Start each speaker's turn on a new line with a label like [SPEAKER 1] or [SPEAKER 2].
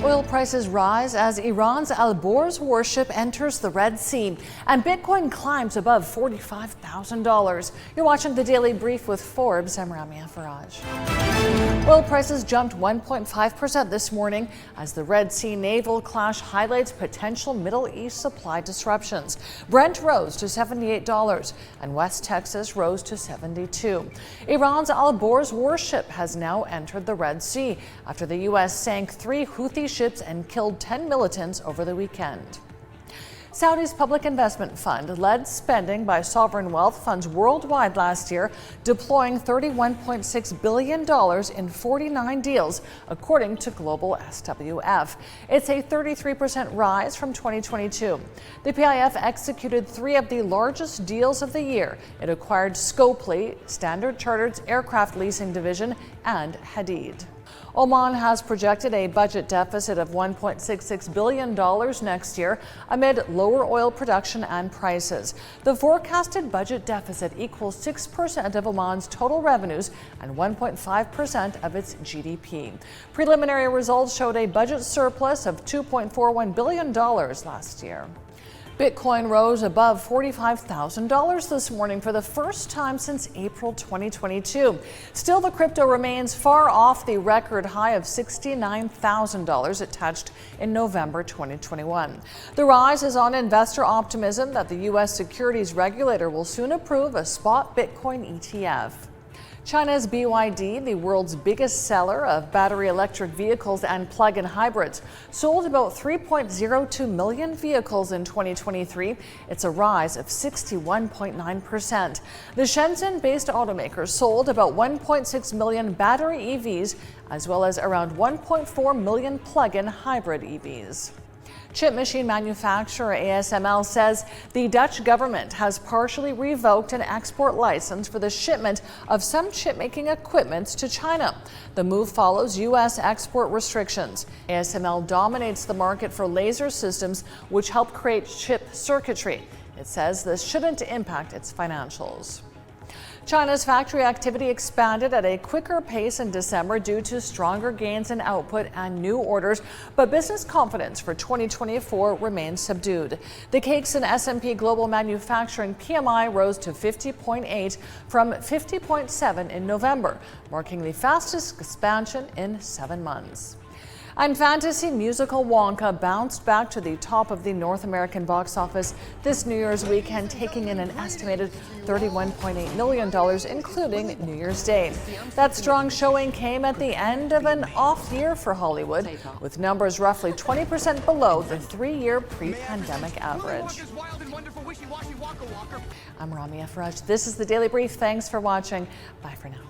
[SPEAKER 1] Oil prices rise as Iran's Alborz warship enters the Red Sea and Bitcoin climbs above $45,000. You're watching the Daily Brief with Forbes. I'm Ramia Faraj. Oil prices jumped 1.5% this morning as the Red Sea naval clash highlights potential Middle East supply disruptions. Brent rose to $78 and West Texas rose to $72. Iran's Alborz warship has now entered the Red Sea after the U.S. sank 3 Houthi ships and killed 10 militants over the weekend. Saudi's public investment fund led spending by sovereign wealth funds worldwide last year, deploying $31.6 billion in 49 deals, according to Global SWF. It's a 33% rise from 2022. The PIF executed 3 of the largest deals of the year. It acquired Scopely, Standard Chartered's aircraft leasing division, and Hadid. Oman has projected a budget deficit of $1.66 billion next year amid lower oil production and prices. The forecasted budget deficit equals 6% of Oman's total revenues and 1.5% of its GDP. Preliminary results showed a budget surplus of $2.41 billion last year. Bitcoin rose above $45,000 this morning for the first time since April 2022. Still, the crypto remains far off the record high of $69,000 it touched in November 2021. The rise is on investor optimism that the U.S. securities regulator will soon approve a spot Bitcoin ETF. China's BYD, the world's biggest seller of battery electric vehicles and plug-in hybrids, sold about 3.02 million vehicles in 2023. It's a rise of 61.9%. The Shenzhen-based automaker sold about 1.6 million battery EVs, as well as around 1.4 million plug-in hybrid EVs. Chip machine manufacturer ASML says the Dutch government has partially revoked an export license for the shipment of some chip-making equipment to China. The move follows U.S. export restrictions. ASML dominates the market for laser systems, which help create chip circuitry. It says this shouldn't impact its financials. China's factory activity expanded at a quicker pace in December due to stronger gains in output and new orders, but business confidence for 2024 remains subdued. The Caixin S&P Global Manufacturing PMI rose to 50.8 from 50.7 in November, marking the fastest expansion in 7 months. And fantasy musical Wonka bounced back to the top of the North American box office this New Year's weekend, taking in an estimated $31.8 million, including New Year's Day. That strong showing came at the end of an off year for Hollywood, with numbers roughly 20% below the 3-year pre-pandemic average. I'm Ramia Faraj. This is the Daily Brief. Thanks for watching. Bye for now.